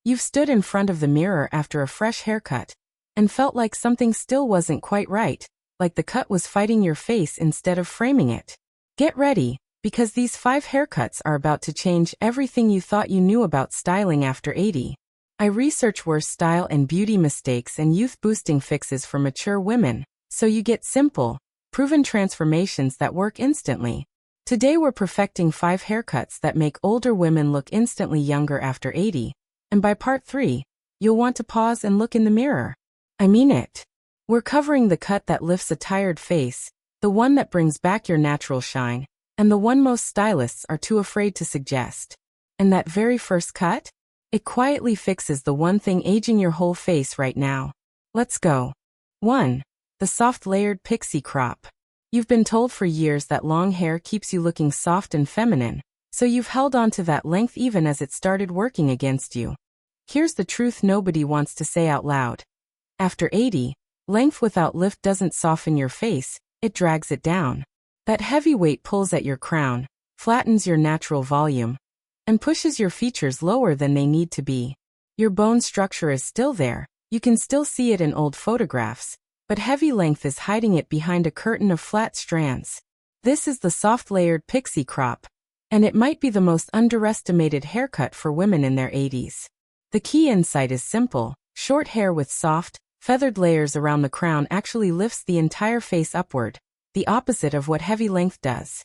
You've stood in front of the mirror after a fresh haircut and felt like something still wasn't quite right, like the cut was fighting your face instead of framing it. Get ready, because these 5 haircuts are about to change everything you thought you knew about styling after 80. I research worst style and beauty mistakes and youth-boosting fixes for mature women, so you get simple, proven transformations that work instantly. Today we're perfecting 5 haircuts that make older women look instantly younger after 80, and by part 3, you'll want to pause and look in the mirror. I mean it. We're covering the cut that lifts a tired face, the one that brings back your natural shine, and the one most stylists are too afraid to suggest. And that very first cut? It quietly fixes the one thing aging your whole face right now. Let's go. 1. The soft layered pixie crop. You've been told for years that long hair keeps you looking soft and feminine, so you've held on to that length even as it started working against you. Here's the truth nobody wants to say out loud. After 80, length without lift doesn't soften your face, it drags it down. That heavy weight pulls at your crown, flattens your natural volume, and pushes your features lower than they need to be. Your bone structure is still there, you can still see it in old photographs, but heavy length is hiding it behind a curtain of flat strands. This is the soft layered pixie crop, and it might be the most underestimated haircut for women in their 80s. The key insight is simple: short hair with soft, feathered layers around the crown actually lifts the entire face upward, the opposite of what heavy length does.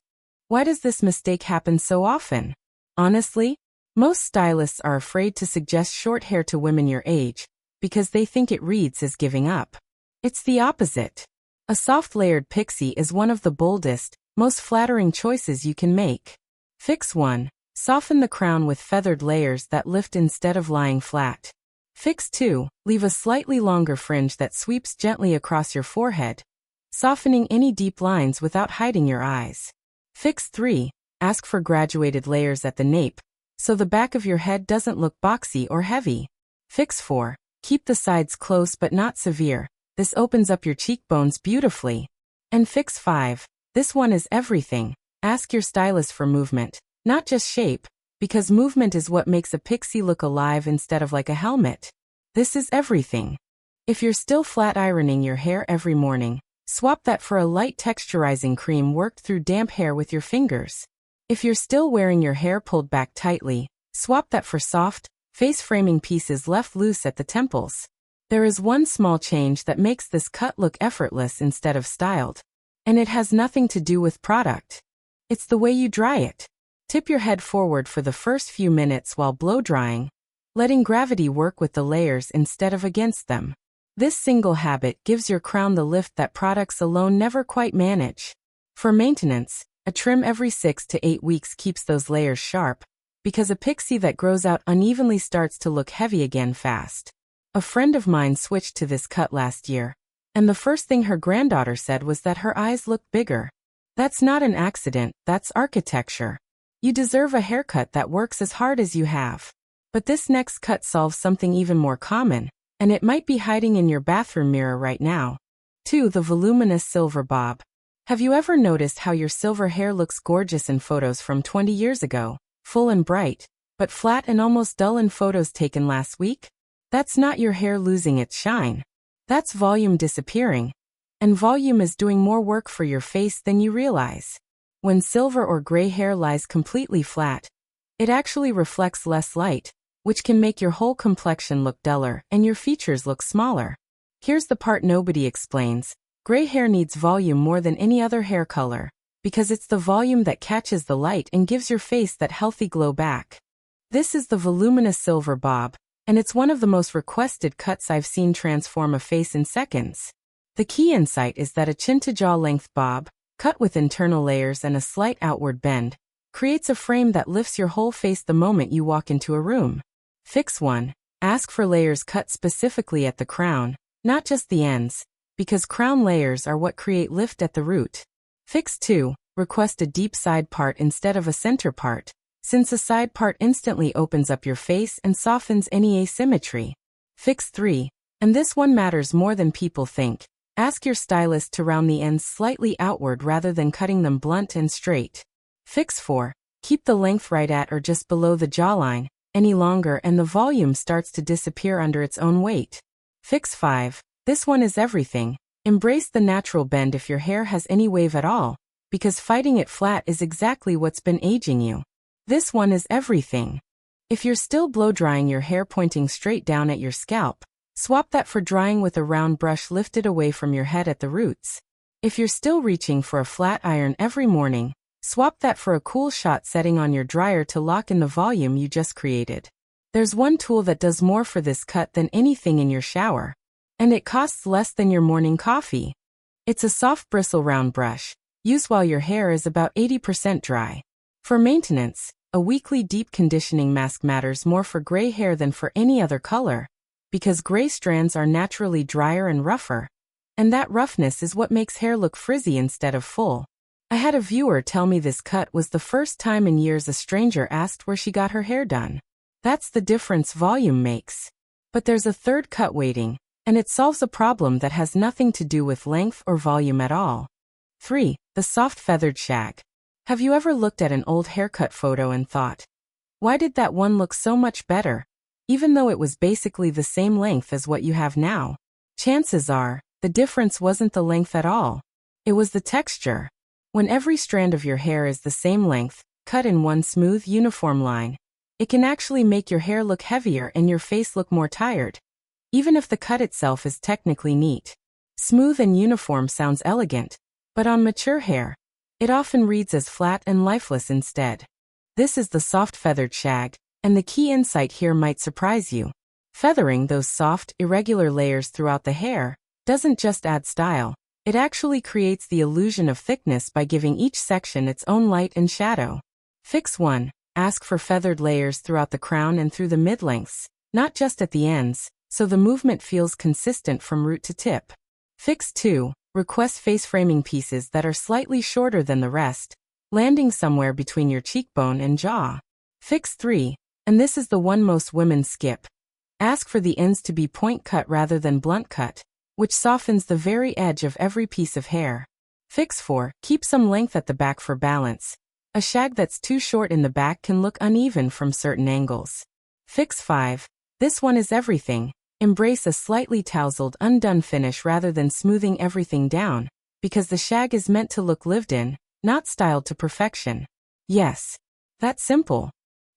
Why does this mistake happen so often? Honestly, most stylists are afraid to suggest short hair to women your age, because they think it reads as giving up. It's the opposite. A soft layered pixie is one of the boldest, most flattering choices you can make. Fix 1. Soften the crown with feathered layers that lift instead of lying flat. Fix 2. Leave a slightly longer fringe that sweeps gently across your forehead, softening any deep lines without hiding your eyes. Fix 3. Ask for graduated layers at the nape, so the back of your head doesn't look boxy or heavy. Fix 4. Keep the sides close but not severe. This opens up your cheekbones beautifully. And fix 5. This one is everything. Ask your stylist for movement, not just shape, because movement is what makes a pixie look alive instead of like a helmet. This is everything. If you're still flat ironing your hair every morning, swap that for a light texturizing cream worked through damp hair with your fingers. If you're still wearing your hair pulled back tightly, swap that for soft, face-framing pieces left loose at the temples. There is one small change that makes this cut look effortless instead of styled. And it has nothing to do with product. It's the way you dry it. Tip your head forward for the first few minutes while blow-drying, letting gravity work with the layers instead of against them. This single habit gives your crown the lift that products alone never quite manage. For maintenance, a trim every 6 to 8 weeks keeps those layers sharp, because a pixie that grows out unevenly starts to look heavy again fast. A friend of mine switched to this cut last year, and the first thing her granddaughter said was that her eyes looked bigger. That's not an accident, that's architecture. You deserve a haircut that works as hard as you have. But this next cut solves something even more common, and it might be hiding in your bathroom mirror right now. 2. The voluminous silver bob. Have you ever noticed how your silver hair looks gorgeous in photos from 20 years ago, full and bright, but flat and almost dull in photos taken last week? That's not your hair losing its shine. That's volume disappearing. And volume is doing more work for your face than you realize. When silver or gray hair lies completely flat, it actually reflects less light, which can make your whole complexion look duller and your features look smaller. Here's the part nobody explains. Gray hair needs volume more than any other hair color, because it's the volume that catches the light and gives your face that healthy glow back. This is the voluminous silver bob, and it's one of the most requested cuts I've seen transform a face in seconds. The key insight is that a chin-to-jaw length bob, cut with internal layers and a slight outward bend, creates a frame that lifts your whole face the moment you walk into a room. Fix 1. Ask for layers cut specifically at the crown, not just the ends, because crown layers are what create lift at the root. Fix 2. Request a deep side part instead of a center part, since a side part instantly opens up your face and softens any asymmetry. Fix 3. And this one matters more than people think. Ask your stylist to round the ends slightly outward rather than cutting them blunt and straight. Fix 4. Keep the length right at or just below the jawline, any longer and the volume starts to disappear under its own weight. Fix 5. This one is everything. Embrace the natural bend if your hair has any wave at all, because fighting it flat is exactly what's been aging you. This one is everything. If you're still blow drying your hair pointing straight down at your scalp, swap that for drying with a round brush lifted away from your head at the roots. If you're still reaching for a flat iron every morning, swap that for a cool shot setting on your dryer to lock in the volume you just created. There's one tool that does more for this cut than anything in your shower, and it costs less than your morning coffee. It's a soft bristle round brush, used while your hair is about 80% dry. For maintenance, a weekly deep conditioning mask matters more for gray hair than for any other color, because gray strands are naturally drier and rougher, and that roughness is what makes hair look frizzy instead of full. I had a viewer tell me this cut was the first time in years a stranger asked where she got her hair done. That's the difference volume makes. But there's a third cut waiting, and it solves a problem that has nothing to do with length or volume at all. 3. The soft feathered shag. Have you ever looked at an old haircut photo and thought, why did that one look so much better, even though it was basically the same length as what you have now? Chances are, the difference wasn't the length at all. It was the texture. When every strand of your hair is the same length, cut in one smooth, uniform line, it can actually make your hair look heavier and your face look more tired, even if the cut itself is technically neat. Smooth and uniform sounds elegant, but on mature hair, it often reads as flat and lifeless instead. This is the soft feathered shag, and the key insight here might surprise you. Feathering those soft, irregular layers throughout the hair doesn't just add style, it actually creates the illusion of thickness by giving each section its own light and shadow. Fix 1. Ask for feathered layers throughout the crown and through the mid-lengths, not just at the ends, so the movement feels consistent from root to tip. Fix 2. Request face framing pieces that are slightly shorter than the rest, landing somewhere between your cheekbone and jaw. Fix 3. And this is the one most women skip. Ask for the ends to be point cut rather than blunt cut, which softens the very edge of every piece of hair. Fix 4. Keep some length at the back for balance. A shag that's too short in the back can look uneven from certain angles. Fix 5. This one is everything. Embrace a slightly tousled, undone finish rather than smoothing everything down, because the shag is meant to look lived in, not styled to perfection. Yes. That's simple.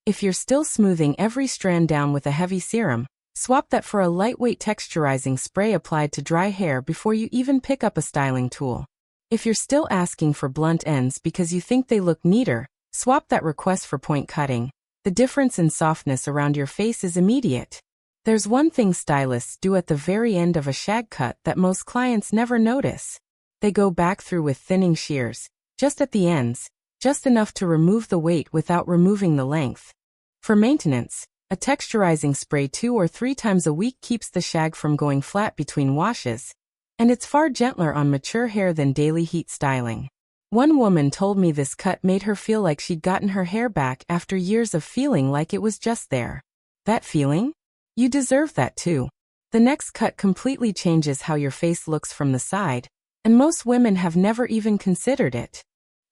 If you're still smoothing every strand down with a heavy serum, swap that for a lightweight texturizing spray applied to dry hair before you even pick up a styling tool. If you're still asking for blunt ends because you think they look neater, swap that request for point cutting. The difference in softness around your face is immediate. There's one thing stylists do at the very end of a shag cut that most clients never notice. They go back through with thinning shears, just at the ends, just enough to remove the weight without removing the length. For maintenance, a texturizing spray 2 or 3 times a week keeps the shag from going flat between washes, and it's far gentler on mature hair than daily heat styling. One woman told me this cut made her feel like she'd gotten her hair back after years of feeling like it was just there. That feeling? You deserve that too. The next cut completely changes how your face looks from the side, and most women have never even considered it.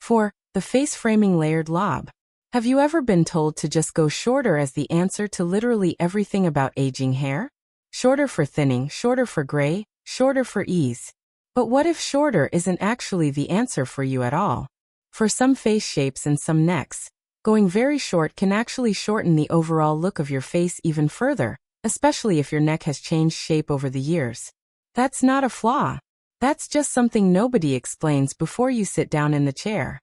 4. The face framing layered lob. Have you ever been told to just go shorter as the answer to literally everything about aging hair? Shorter for thinning, shorter for gray, shorter for ease. But what if shorter isn't actually the answer for you at all? For some face shapes and some necks, going very short can actually shorten the overall look of your face even further, especially if your neck has changed shape over the years. That's not a flaw. That's just something nobody explains before you sit down in the chair.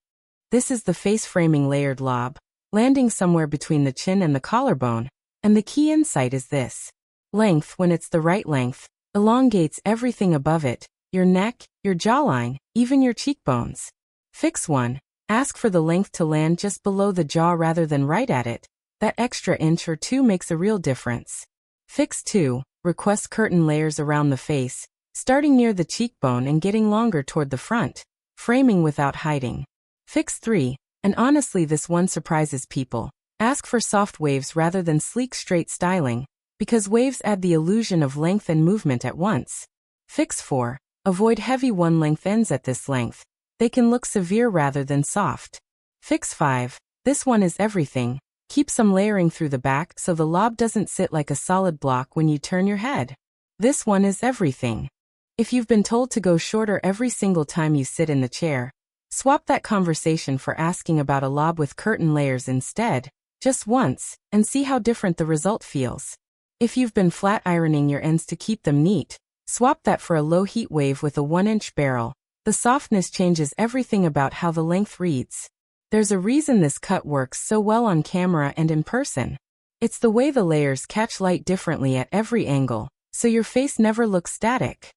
This is the face framing layered lob, landing somewhere between the chin and the collarbone, and the key insight is this. Length, when it's the right length, elongates everything above it, your neck, your jawline, even your cheekbones. Fix 1. Ask for the length to land just below the jaw rather than right at it. That extra inch or 2 makes a real difference. Fix 2. Request curtain layers around the face, starting near the cheekbone and getting longer toward the front, framing without hiding. Fix 3. And honestly, this one surprises people. Ask for soft waves rather than sleek straight styling, because waves add the illusion of length and movement at once. Fix 4. Avoid heavy one-length ends at this length. They can look severe rather than soft. Fix 5. This one is everything. Keep some layering through the back so the lob doesn't sit like a solid block when you turn your head. This one is everything. If you've been told to go shorter every single time you sit in the chair, swap that conversation for asking about a lob with curtain layers instead, just once, and see how different the result feels. If you've been flat ironing your ends to keep them neat, swap that for a low heat wave with a 1-inch barrel. The softness changes everything about how the length reads. There's a reason this cut works so well on camera and in person. It's the way the layers catch light differently at every angle, so your face never looks static.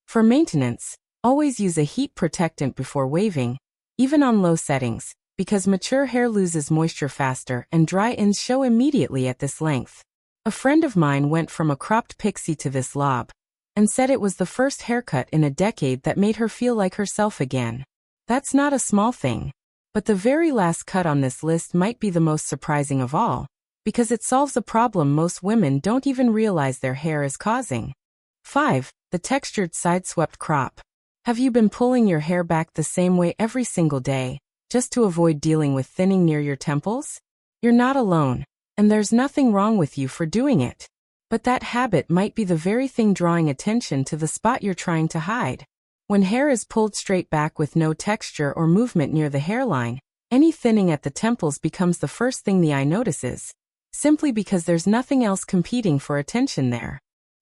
For maintenance, always use a heat protectant before waving, even on low settings, because mature hair loses moisture faster and dry ends show immediately at this length. A friend of mine went from a cropped pixie to this lob, and said it was the first haircut in a decade that made her feel like herself again. That's not a small thing. But the very last cut on this list might be the most surprising of all, because it solves a problem most women don't even realize their hair is causing. 5. The textured side-swept crop. Have you been pulling your hair back the same way every single day, just to avoid dealing with thinning near your temples? You're not alone, and there's nothing wrong with you for doing it. But that habit might be the very thing drawing attention to the spot you're trying to hide. When hair is pulled straight back with no texture or movement near the hairline, any thinning at the temples becomes the first thing the eye notices, simply because there's nothing else competing for attention there.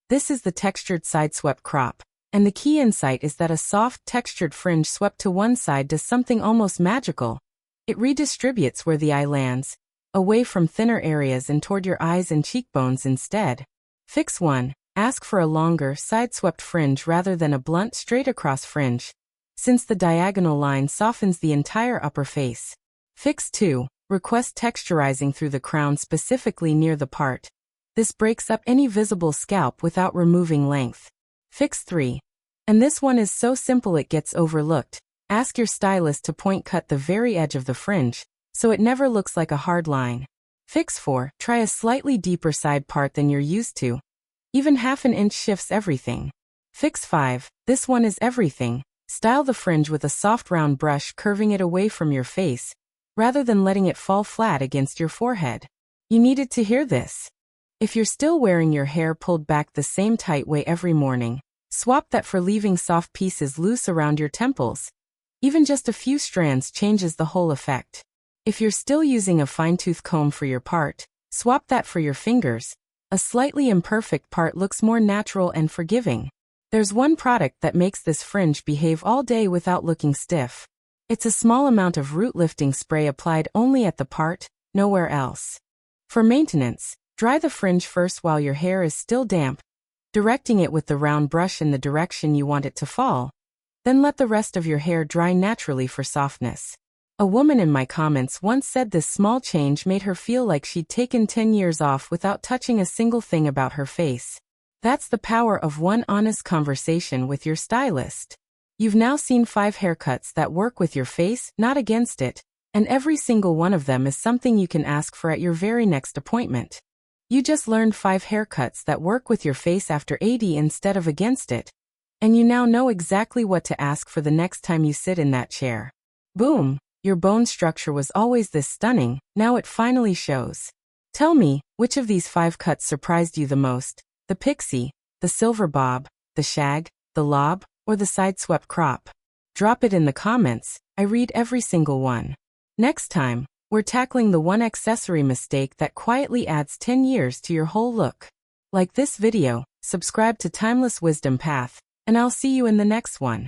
This is the textured side-swept crop, and the key insight is that a soft, textured fringe swept to one side does something almost magical. It redistributes where the eye lands, away from thinner areas and toward your eyes and cheekbones instead. Fix 1. Ask for a longer, side-swept fringe rather than a blunt, straight-across fringe, since the diagonal line softens the entire upper face. Fix 2. Request texturizing through the crown, specifically near the part. This breaks up any visible scalp without removing length. Fix 3. And this one is so simple it gets overlooked. Ask your stylist to point cut the very edge of the fringe, so it never looks like a hard line. Fix 4. Try a slightly deeper side part than you're used to. Even half an inch shifts everything. Fix 5. This one is everything. Style the fringe with a soft round brush, curving it away from your face, rather than letting it fall flat against your forehead. You needed to hear this. If you're still wearing your hair pulled back the same tight way every morning, swap that for leaving soft pieces loose around your temples. Even just a few strands changes the whole effect. If you're still using a fine-tooth comb for your part, swap that for your fingers. A slightly imperfect part looks more natural and forgiving. There's one product that makes this fringe behave all day without looking stiff. It's a small amount of root lifting spray applied only at the part, nowhere else. For maintenance, dry the fringe first while your hair is still damp, directing it with the round brush in the direction you want it to fall. Then let the rest of your hair dry naturally for softness. A woman in my comments once said this small change made her feel like she'd taken 10 years off without touching a single thing about her face. That's the power of one honest conversation with your stylist. You've now seen 5 haircuts that work with your face, not against it, and every single one of them is something you can ask for at your very next appointment. You just learned 5 haircuts that work with your face after 80 instead of against it. And you now know exactly what to ask for the next time you sit in that chair. Boom! Your bone structure was always this stunning, now it finally shows. Tell me, which of these 5 cuts surprised you the most? The pixie, the silver bob, the shag, the lob, or the side-swept crop? Drop it in the comments, I read every single one. Next time, we're tackling the one accessory mistake that quietly adds 10 years to your whole look. Like this video, subscribe to Timeless Wisdom Path, and I'll see you in the next one.